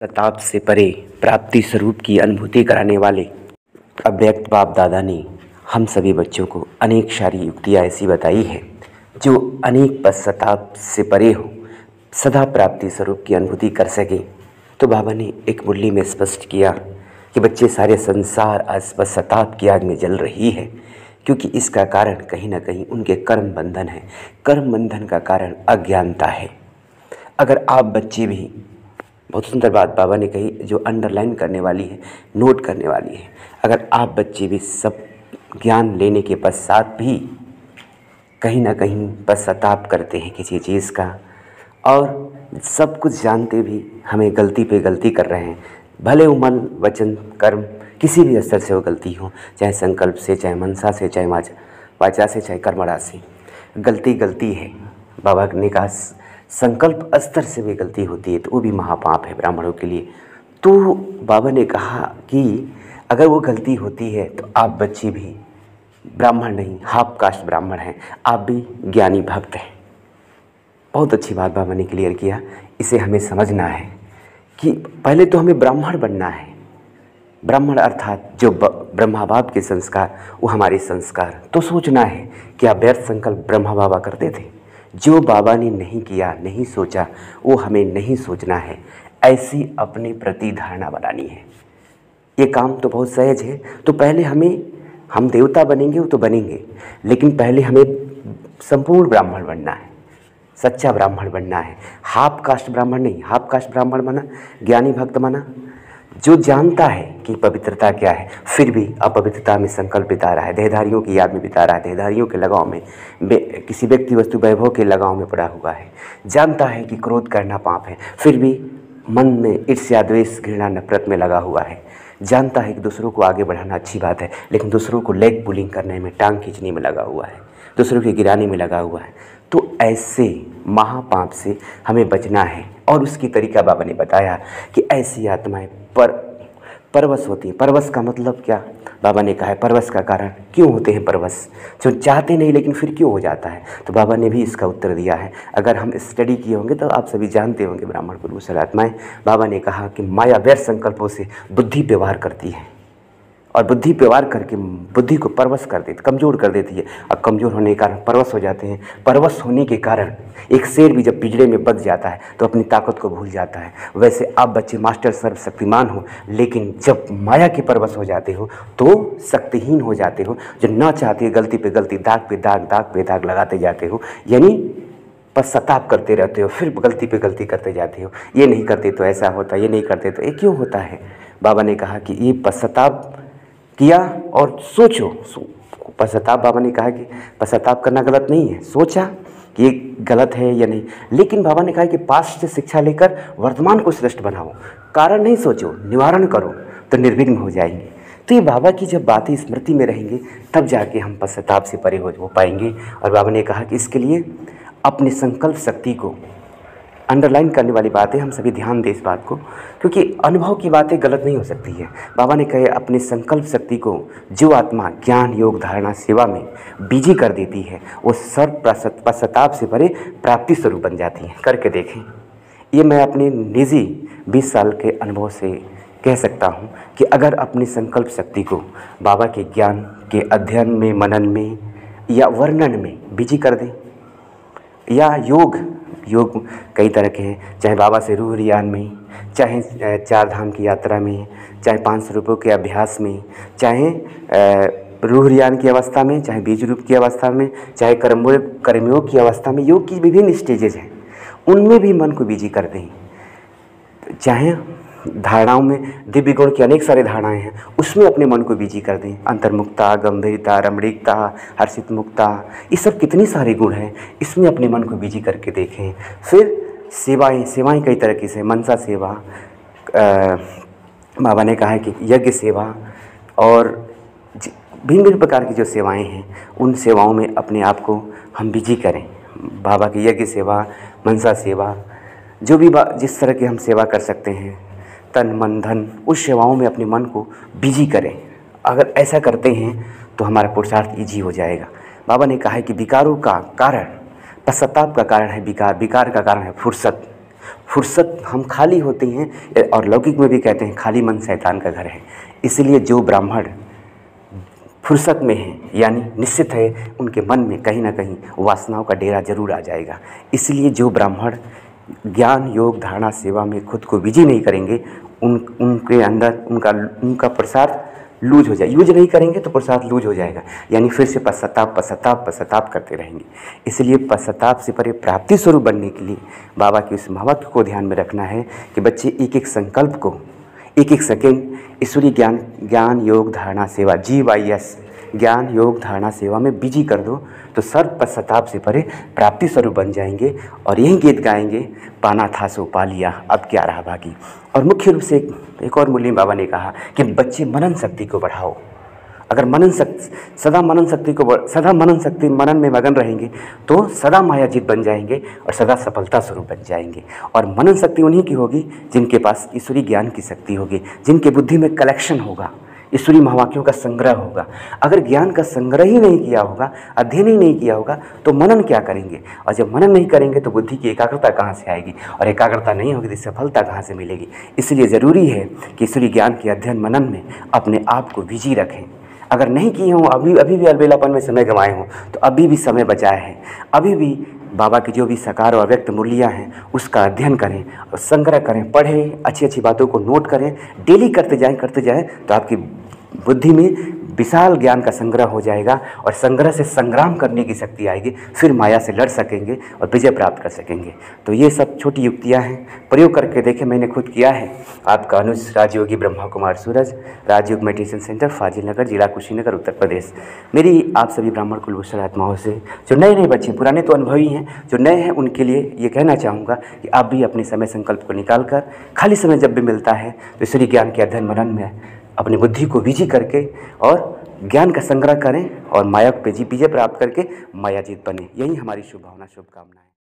प्रताप से परे प्राप्ति स्वरूप की अनुभूति कराने वाले अव्यक्त बाप दादा ने हम सभी बच्चों को अनेक सारी युक्तियाँ ऐसी बताई है जो अनेक पश्चाताप से परे हो, सदा प्राप्ति स्वरूप की अनुभूति कर सके। तो बाबा ने एक मुरली में स्पष्ट किया कि बच्चे, सारे संसार आज पश्चाताप की आग में जल रही है, क्योंकि इसका कारण कहीं ना कहीं उनके कर्म बंधन है। कर्म बंधन का कारण अज्ञानता है। अगर आप बच्चे भी, बहुत सुंदर बात बाबा ने कही जो अंडरलाइन करने वाली है, नोट करने वाली है, अगर आप बच्चे भी सब ज्ञान लेने के पश्चात भी कहीं ना कहीं पश्चाताप करते हैं किसी चीज़ का, और सब कुछ जानते भी हमें गलती पे गलती कर रहे हैं, भले वो मन वचन कर्म किसी भी स्तर से वो गलती हो, चाहे संकल्प से, चाहे मनसा से, चाहे वाचा से, चाहे कर्मणा से, गलती गलती है। बाबा ने कहा संकल्प स्तर से भी गलती होती है तो वो भी महापाप है ब्राह्मणों के लिए। तो बाबा ने कहा कि अगर वो गलती होती है तो आप बच्चे भी ब्राह्मण नहीं, हाफ कास्ट ब्राह्मण हैं, आप भी ज्ञानी भक्त हैं। बहुत अच्छी बात बाबा ने क्लियर किया। इसे हमें समझना है कि पहले तो हमें ब्राह्मण बनना है। ब्राह्मण अर्थात जो ब्रह्मा बाप के संस्कार, वो हमारे संस्कार। तो सोचना है कि आप व्यर्थ संकल्प ब्रह्मा बाबा करते थे, जो बाबा ने नहीं किया, नहीं सोचा, वो हमें नहीं सोचना है। ऐसी अपने प्रति धारणा बनानी है। ये काम तो बहुत सहज है। तो पहले हम देवता बनेंगे वो तो बनेंगे, लेकिन पहले हमें संपूर्ण ब्राह्मण बनना है, सच्चा ब्राह्मण बनना है। हाफ कास्ट ब्राह्मण नहीं, हाफ कास्ट ब्राह्मण बना, ज्ञानी भक्त बना, जो जानता है कि पवित्रता क्या है, फिर भी अपवित्रता में संकल्प बिता रहा है, देहधारियों की याद में बिता रहा है, देहधारियों के लगाव में, किसी व्यक्ति वस्तु वैभव के लगाव में पड़ा हुआ है, जानता है कि क्रोध करना पाप है, फिर भी मन में ईर्ष्या द्वेष घृणा नफरत में लगा हुआ है, जानता है कि दूसरों को आगे बढ़ाना अच्छी बात है, लेकिन दूसरों को लेग पुलिंग करने में, टांग खींचने में लगा हुआ है, दूसरों की गिराने में लगा हुआ है। तो ऐसे महापाप से हमें बचना है। और उसकी तरीका बाबा ने बताया कि ऐसी आत्माएं परवश होती हैं। परवश का मतलब क्या? बाबा ने कहा है परवश का कारण क्यों होते हैं परवश, जो चाहते नहीं लेकिन फिर क्यों हो जाता है। तो बाबा ने भी इसका उत्तर दिया है। अगर हम स्टडी किए होंगे तो आप सभी जानते होंगे ब्राह्मण कुलभूषण आत्माएं। बाबा ने कहा कि माया व्यर्थ संकल्पों से बुद्धि व्यवहार करती है, और बुद्धि व्यवहार करके बुद्धि को परवश कर देती, कमज़ोर कर देती है। और कमज़ोर होने के कारण परवश हो जाते हैं। परवश होने के कारण एक शेर भी जब पिंजरे में बंध जाता है तो अपनी ताकत को भूल जाता है। वैसे आप बच्चे मास्टर सर्वशक्तिमान हो, लेकिन जब माया के परवश हो जाते हो तो शक्तिहीन हो जाते हो। जो ना चाहते गलती पे गलती, दाग पे दाग, दाग पे दाग लगाते जाते हो, यानी पश्चाताप करते रहते हो, फिर गलती पे गलती करते जाते हो। ये नहीं करते तो ऐसा होता, ये नहीं करते तो ये क्यों होता है। बाबा ने कहा कि ये पश्चाताप किया और सोचो। पश्चाताप, बाबा ने कहा कि पश्चाताप करना गलत नहीं है, सोचा कि ये गलत है या नहीं, लेकिन बाबा ने कहा कि पास्ट से शिक्षा लेकर वर्तमान को श्रेष्ठ बनाओ। कारण नहीं सोचो, निवारण करो तो निर्विघ्न हो जाएंगे। तो ये बाबा की जब बातें स्मृति में रहेंगी तब जाके हम पश्चाताप से परे हो पाएंगे। और बाबा ने कहा कि इसके लिए अपने संकल्प शक्ति को अंडरलाइन करने वाली बात है, हम सभी ध्यान दें इस बात को, क्योंकि अनुभव की बातें गलत नहीं हो सकती है। बाबा ने कहे अपने संकल्प शक्ति को जो आत्मा ज्ञान योग धारणा सेवा में बिजी कर देती है वो सर्व पश्चाताप से परे प्राप्ति स्वरूप बन जाती है। करके देखें। ये मैं अपने निजी 20 साल के अनुभव से कह सकता हूँ कि अगर अपनी संकल्प शक्ति को बाबा के ज्ञान के अध्ययन में, मनन में या वर्णन में बिजी कर दें, या योग कई तरह के हैं, चाहे बाबा से रूह रियान में, चाहे 4 धाम की यात्रा में, चाहे 500 रुपयों के अभ्यास में, चाहे रूह रियान की अवस्था में, चाहे बीज रूप की अवस्था में, चाहे कर्मयोग की अवस्था में। योग की विभिन्न स्टेजेज हैं, उनमें भी मन को बिजी कर दें। चाहे धारणाओं में दिव्य गुण की अनेक सारी धारणाएं हैं, उसमें अपने मन को बिजी कर दें। अंतर्मुक्ता, गंभीरता, रमणीकता, हर्षित मुक्ता, ये सब कितनी सारे गुण हैं, इसमें अपने मन को बिजी करके देखें। फिर सेवाएं कई तरह की से, मनसा सेवा, बाबा ने कहा है कि यज्ञ सेवा और भिन्न भिन्न प्रकार की जो सेवाएं हैं उन सेवाओं में अपने आप को हम बिजी करें। बाबा की यज्ञ सेवा, मनसा सेवा, जो भी जिस तरह की हम सेवा कर सकते हैं, तन मन धन, उस सेवाओं में अपने मन को बिजी करें। अगर ऐसा करते हैं तो हमारा पुरुषार्थ ईजी हो जाएगा। बाबा ने कहा है कि विकारों का कारण, पश्चाताप का कारण है विकार, विकार का कारण है फुर्सत। फुर्सत हम खाली होते हैं, और लौकिक में भी कहते हैं खाली मन शैतान का घर है। इसलिए जो ब्राह्मण फुर्सत में हैं, यानी निश्चित है उनके मन में कहीं ना कहीं वासनाओं का डेरा जरूर आ जाएगा। इसलिए जो ब्राह्मण ज्ञान योग धारणा सेवा में खुद को बिजी नहीं करेंगे, उनके अंदर उनका प्रसाद लूज हो जाए, यूज नहीं करेंगे तो प्रसाद लूज हो जाएगा, यानी फिर से पश्चाताप करते रहेंगे। इसलिए पश्चाताप से परे प्राप्ति स्वरूप बनने के लिए बाबा की उस महत्व को ध्यान में रखना है कि बच्चे एक एक संकल्प को, एक एक सेकेंड ईश्वरीय ज्ञान योग धारणा सेवा GYS ज्ञान योग धारणा सेवा में बिजी कर दो, तो सर्व पश्चाताप से परे प्राप्ति स्वरूप बन जाएंगे। और यही गीत गाएंगे, पाना था सो पा लिया अब क्या रहा बाकी। और मुख्य रूप से एक और मूल्य बाबा ने कहा कि बच्चे मनन शक्ति को बढ़ाओ। अगर सदा मनन शक्ति मनन में मगन रहेंगे तो सदा मायाजीत बन जाएंगे और सदा सफलता स्वरूप बन जाएंगे। और मनन शक्ति उन्हीं की होगी जिनके पास ईश्वरीय ज्ञान की शक्ति होगी, जिनके बुद्धि में कलेक्शन होगा, ईश्वरीय महावाक्यों का संग्रह होगा। अगर ज्ञान का संग्रह ही नहीं किया होगा, अध्ययन ही नहीं किया होगा, तो मनन क्या करेंगे? और जब मनन नहीं करेंगे तो बुद्धि की एकाग्रता कहाँ से आएगी, और एकाग्रता नहीं होगी तो सफलता कहाँ से मिलेगी। इसलिए ज़रूरी है कि ईश्वरीय ज्ञान के अध्ययन मनन में अपने आप को बिजी रखें। अगर नहीं किए हों, अभी भी अलबेलापन में समय गंवाए हों, तो अभी भी समय बचाया है। अभी भी बाबा की जो भी साकार और व्यक्त मूल्य हैं उसका अध्ययन करें और संग्रह करें, पढ़ें, अच्छी अच्छी बातों को नोट करें, डेली करते जाएं तो आपकी बुद्धि में विशाल ज्ञान का संग्रह हो जाएगा और संग्रह से संग्राम करने की शक्ति आएगी। फिर माया से लड़ सकेंगे और विजय प्राप्त कर सकेंगे। तो ये सब छोटी युक्तियाँ हैं, प्रयोग करके देखें। मैंने खुद किया है। आपका अनुज राजयोगी ब्रह्मा कुमार सूरज, राजयोग मेडिटेशन सेंटर, फाजिल नगर, जिला कुशीनगर, उत्तर प्रदेश। मेरी आप सभी ब्राह्मण कुलभूषण आत्माओं से, जो नए बच्चे, पुराने तो अनुभवी हैं, जो नए हैं उनके लिए ये कहना चाहूँगा कि आप भी अपने समय संकल्प को निकाल कर खाली समय जब भी मिलता है तो ईश्वरीय ज्ञान के अध्ययन मनन में अपनी बुद्धि को बिजी करके और ज्ञान का संग्रह करें और माया पे विजय प्राप्त करके मायाजीत बने। यही हमारी शुभभावना, शुभकामनाएं।